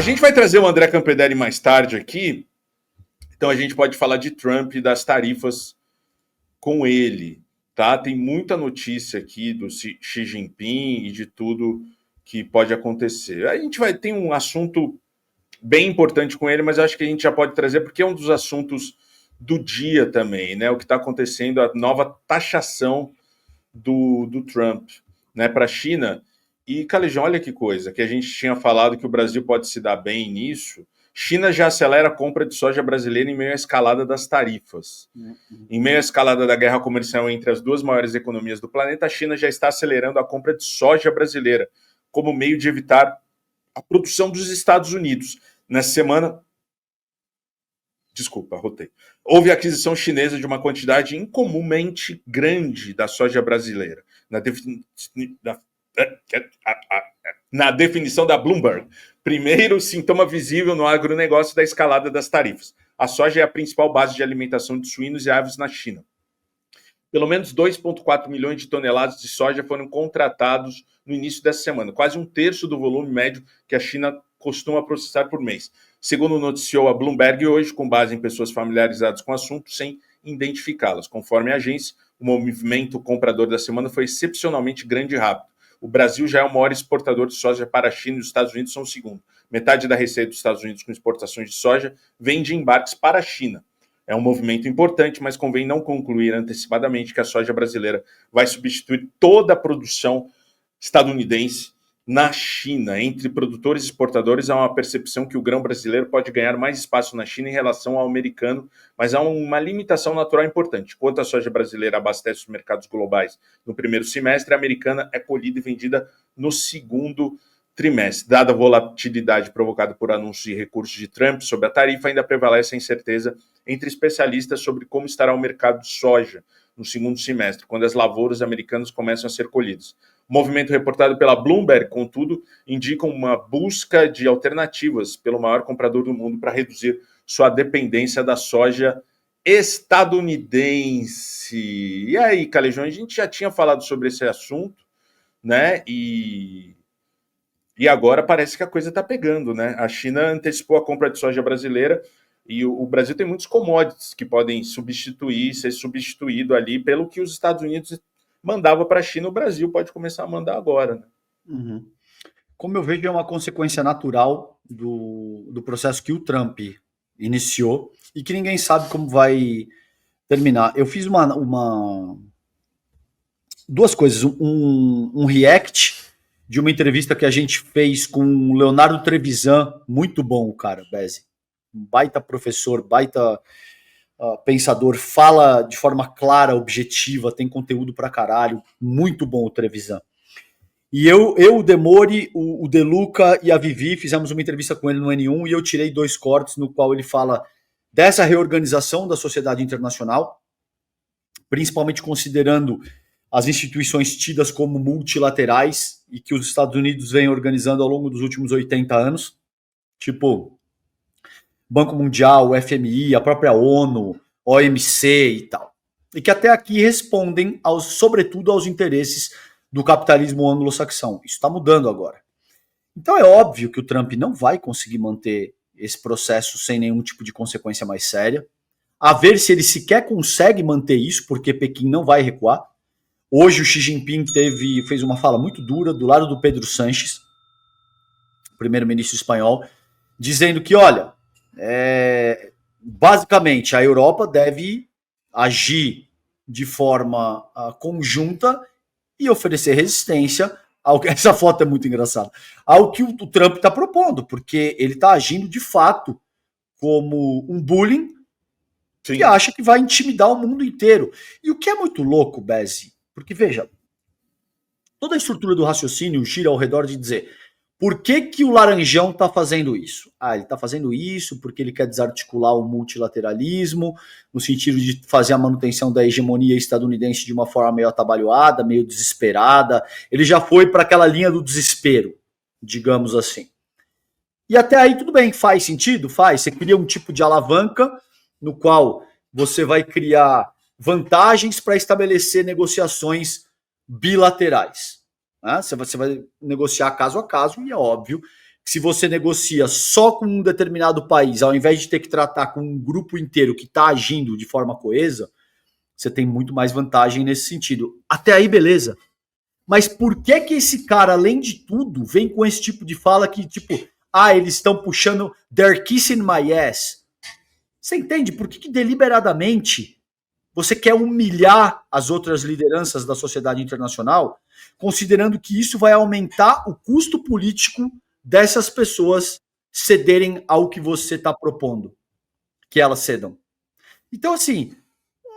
A gente vai trazer o André Campedelli mais tarde aqui, então a gente pode falar de Trump e das tarifas com ele, tá? Tem muita notícia aqui do Xi Jinping e de tudo que pode acontecer. A gente vai ter um assunto bem importante com ele, mas acho que a gente já pode trazer porque é um dos assuntos do dia também, né? O que está acontecendo, a nova taxação do Trump, né, para a China. E, Calejão, olha que coisa, que a gente tinha falado que o Brasil pode se dar bem nisso. China já acelera a compra de soja brasileira em meio à escalada das tarifas. Em meio à escalada da guerra comercial entre as duas maiores economias do planeta, a China já está acelerando a compra de soja brasileira, como meio de evitar a produção dos Estados Unidos. Nessa semana, houve a aquisição chinesa de uma quantidade incomumente grande da soja brasileira. Na definição da Bloomberg, primeiro sintoma visível no agronegócio da escalada das tarifas. A soja é a principal base de alimentação de suínos e aves na China. Pelo menos 2,4 milhões de toneladas de soja foram contratados no início dessa semana, quase um terço do volume médio que a China costuma processar por mês. Segundo noticiou a Bloomberg hoje, com base em pessoas familiarizadas com o assunto, sem identificá-las. Conforme a agência, o movimento comprador da semana foi excepcionalmente grande e rápido. O Brasil já é o maior exportador de soja para a China e os Estados Unidos são o segundo. Metade da receita dos Estados Unidos com exportações de soja vem de embarques para a China. É um movimento importante, mas convém não concluir antecipadamente que a soja brasileira vai substituir toda a produção estadunidense na China. Entre produtores e exportadores há uma percepção que o grão brasileiro pode ganhar mais espaço na China em relação ao americano, mas há uma limitação natural importante. Enquanto a soja brasileira abastece os mercados globais no primeiro semestre, a americana é colhida e vendida no segundo trimestre. Dada a volatilidade provocada por anúncios e recursos de Trump sobre a tarifa, ainda prevalece a incerteza entre especialistas sobre como estará o mercado de soja no segundo semestre, quando as lavouras americanas começam a ser colhidas. O movimento reportado pela Bloomberg, contudo, indica uma busca de alternativas pelo maior comprador do mundo para reduzir sua dependência da soja estadunidense. E aí, Calejão, a gente já tinha falado sobre esse assunto, né? E agora parece que a coisa está pegando, né? A China antecipou a compra de soja brasileira e o Brasil tem muitos commodities que podem ser substituído ali pelo que os Estados Unidos mandava para a China, o Brasil pode começar a mandar agora, né? Uhum. Como eu vejo, é uma consequência natural do processo que o Trump iniciou e que ninguém sabe como vai terminar. Eu fiz duas coisas. Um react de uma entrevista que a gente fez com o Leonardo Trevisan, muito bom o cara, Beze. Um baita professor, baita pensador, fala de forma clara, objetiva, tem conteúdo pra caralho, muito bom o Trevisan. E eu o Demori, o Deluca e a Vivi fizemos uma entrevista com ele no N1 e eu tirei 2 cortes no qual ele fala dessa reorganização da sociedade internacional, principalmente considerando as instituições tidas como multilaterais e que os Estados Unidos vêm organizando ao longo dos últimos 80 anos, tipo Banco Mundial, o FMI, a própria ONU, OMC e tal. E que até aqui respondem, sobretudo, aos interesses do capitalismo anglo-saxão. Isso está mudando agora. Então é óbvio que o Trump não vai conseguir manter esse processo sem nenhum tipo de consequência mais séria. A ver se ele sequer consegue manter isso, porque Pequim não vai recuar. Hoje o Xi Jinping fez uma fala muito dura do lado do Pedro Sánchez, primeiro-ministro espanhol, dizendo que, olha, basicamente a Europa deve agir de forma conjunta e oferecer resistência essa foto é muito engraçada, ao que o Trump está propondo, porque ele está agindo de fato como um bullying. Sim. Que acha que vai intimidar o mundo inteiro. E o que é muito louco, Beze, porque veja, toda a estrutura do raciocínio gira ao redor de dizer por que o Laranjão está fazendo isso? Ele está fazendo isso porque ele quer desarticular o multilateralismo, no sentido de fazer a manutenção da hegemonia estadunidense de uma forma meio atabalhoada, meio desesperada. Ele já foi para aquela linha do desespero, digamos assim. E até aí tudo bem, faz sentido? Faz. Você cria um tipo de alavanca no qual você vai criar vantagens para estabelecer negociações bilaterais. Você vai negociar caso a caso e é óbvio que se você negocia só com um determinado país, ao invés de ter que tratar com um grupo inteiro que está agindo de forma coesa, você tem muito mais vantagem nesse sentido. Até aí, beleza. Mas por que que esse cara, além de tudo, vem com esse tipo de fala que, tipo, eles estão puxando they're kissing my ass? Você entende? Por que deliberadamente você quer humilhar as outras lideranças da sociedade internacional, considerando que isso vai aumentar o custo político dessas pessoas cederem ao que você está propondo, que elas cedam? Então, assim,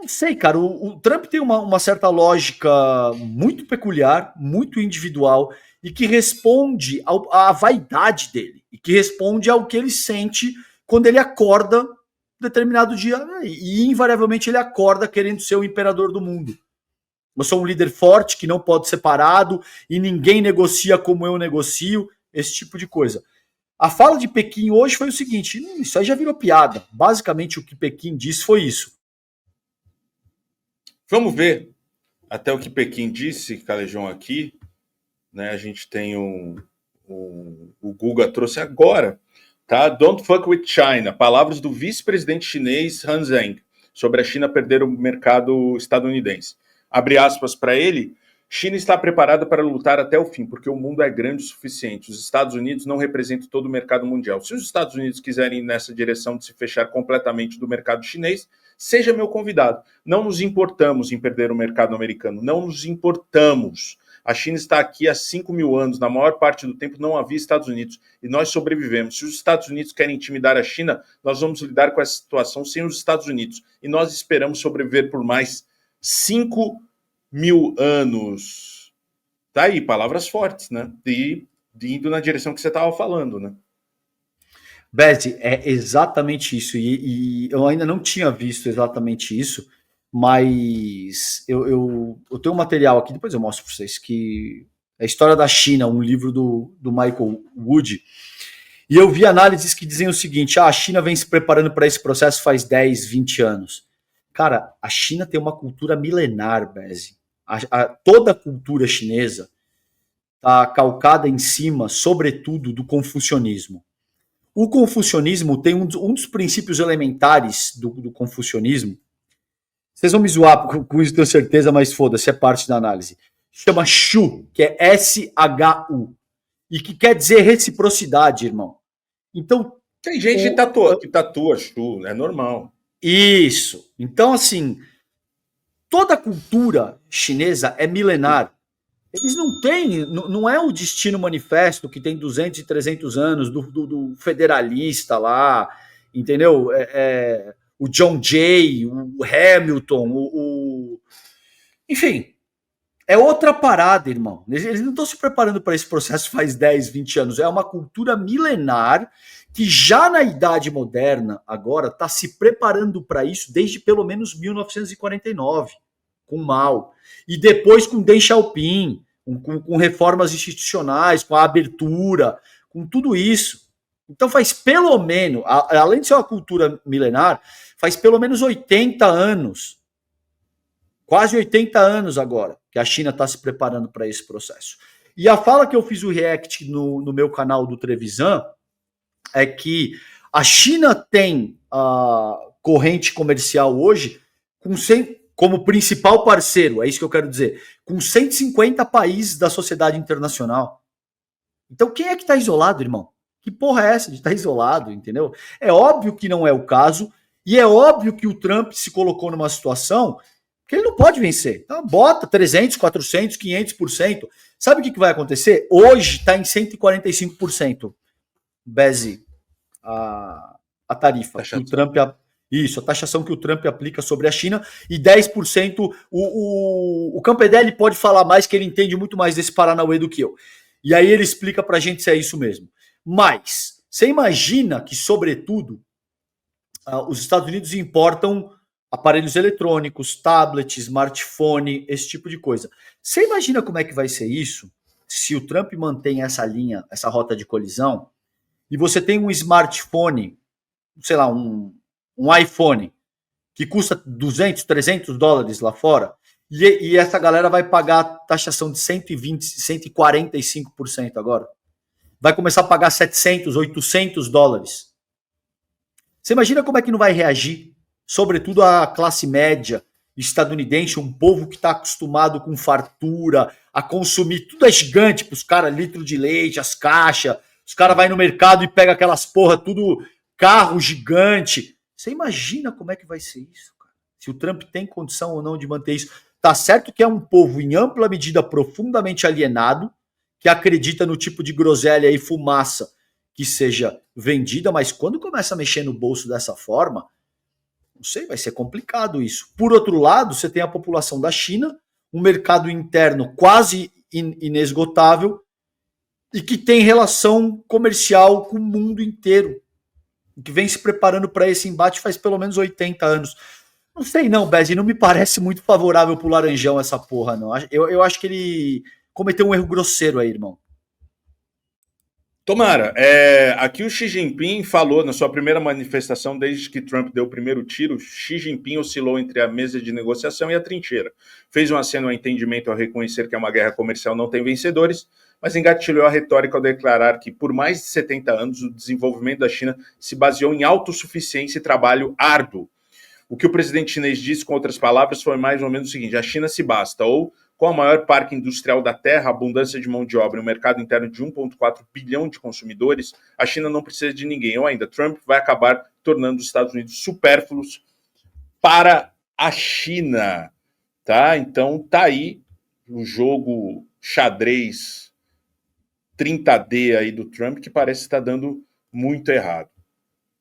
não sei, cara, o Trump tem uma certa lógica muito peculiar, muito individual, e que responde à vaidade dele, e que responde ao que ele sente quando ele acorda determinado dia, e invariavelmente ele acorda querendo ser o imperador do mundo. Eu sou um líder forte que não pode ser parado, e ninguém negocia como eu negocio, esse tipo de coisa. A fala de Pequim hoje foi o seguinte, isso aí já virou piada. Basicamente o que Pequim disse foi isso. Vamos ver até o que Pequim disse, Calejão, aqui. Né, a gente tem o Guga trouxe agora, tá? Don't fuck with China. Palavras do vice-presidente chinês Han Zheng sobre a China perder o mercado estadunidense. Abre aspas para ele. China está preparada para lutar até o fim, porque o mundo é grande o suficiente. Os Estados Unidos não representam todo o mercado mundial. Se os Estados Unidos quiserem ir nessa direção de se fechar completamente do mercado chinês, seja meu convidado. Não nos importamos em perder o mercado americano. Não nos importamos. A China está aqui há 5.000 anos. Na maior parte do tempo não havia Estados Unidos. E nós sobrevivemos. Se os Estados Unidos querem intimidar a China, nós vamos lidar com essa situação sem os Estados Unidos. E nós esperamos sobreviver por mais 5.000 anos. Tá aí, palavras fortes, né? De indo na direção que você estava falando, né? Bezi, é exatamente isso. E eu ainda não tinha visto exatamente isso, mas eu tenho um material aqui, depois eu mostro para vocês, que é a História da China, um livro do Michael Wood. E eu vi análises que dizem o seguinte, a China vem se preparando para esse processo faz 10, 20 anos. Cara, a China tem uma cultura milenar, Bezi. Toda a cultura chinesa está calcada em cima, sobretudo, do confucionismo. O confucionismo tem um dos princípios elementares do confucionismo. Vocês vão me zoar com isso, tenho certeza, mas foda-se, é parte da análise. Chama Shu, que é S-H-U. E que quer dizer reciprocidade, irmão. Então. Tem gente que tatua Shu, é normal. Isso. Então, assim, toda a cultura chinesa é milenar. Eles não têm, não é o Destino Manifesto que tem 200 e 300 anos do federalista lá, entendeu? O John Jay, o Hamilton, enfim, é outra parada, irmão. Eles não estão se preparando para esse processo faz 10, 20 anos. É uma cultura milenar que já na Idade Moderna, agora, está se preparando para isso desde pelo menos 1949, com Mao. E depois com Deng Xiaoping, com reformas institucionais, com a abertura, com tudo isso. Então faz pelo menos, além de ser uma cultura milenar, faz pelo menos 80 anos, quase 80 anos agora, que a China está se preparando para esse processo. E a fala que eu fiz o react no meu canal do Trevisan é que a China tem a corrente comercial hoje como principal parceiro, é isso que eu quero dizer, com 150 países da sociedade internacional. Então quem é que está isolado, irmão? Que porra é essa de estar isolado, entendeu? É óbvio que não é o caso, e é óbvio que o Trump se colocou numa situação que ele não pode vencer. Então bota 300, 400, 500%. Sabe o que vai acontecer? Hoje está em 145%, Bezi, a tarifa que o Trump... Isso, a taxação que o Trump aplica sobre a China, e 10%, o Campedelli pode falar mais, que ele entende muito mais desse Paranauê do que eu. E aí ele explica pra gente se é isso mesmo. Mas, você imagina que, sobretudo, os Estados Unidos importam aparelhos eletrônicos, tablets, smartphone, esse tipo de coisa. Você imagina como é que vai ser isso se o Trump mantém essa linha, essa rota de colisão, e você tem um smartphone, sei lá, um iPhone, que custa 200, 300 dólares lá fora, e essa galera vai pagar taxação de 120, 145% agora. vai começar a pagar 700, 800 dólares. Você imagina como é que não vai reagir? Sobretudo a classe média estadunidense, um povo que está acostumado com fartura, a consumir tudo é gigante para os caras, litro de leite, as caixas, os caras vão no mercado e pegam aquelas porra, tudo carro gigante. Você imagina como é que vai ser isso, cara? Se o Trump tem condição ou não de manter isso. Tá certo que é um povo, em ampla medida, profundamente alienado, que acredita no tipo de groselha e fumaça que seja vendida, mas quando começa a mexer no bolso dessa forma, não sei, vai ser complicado isso. Por outro lado, você tem a população da China, um mercado interno quase inesgotável e que tem relação comercial com o mundo inteiro, que vem se preparando para esse embate faz pelo menos 80 anos. Não sei não, Bezzi, não me parece muito favorável pro Laranjão essa porra, não. Eu acho que ele cometeu um erro grosseiro aí, irmão. Tomara. Aqui o Xi Jinping falou na sua primeira manifestação desde que Trump deu o primeiro tiro. Xi Jinping oscilou entre a mesa de negociação e a trincheira. Fez um aceno ao entendimento ao reconhecer que uma guerra comercial não tem vencedores, mas engatilhou a retórica ao declarar que, por mais de 70 anos, o desenvolvimento da China se baseou em autossuficiência e trabalho árduo. O que o presidente chinês disse, com outras palavras, foi mais ou menos o seguinte: a China se basta, ou com a maior parque industrial da Terra, abundância de mão de obra e um mercado interno de 1,4 bilhão de consumidores, a China não precisa de ninguém. Ou ainda, Trump vai acabar tornando os Estados Unidos supérfluos para a China. Tá? Então, tá aí o jogo xadrez 30D aí do Trump, que parece estar dando muito errado.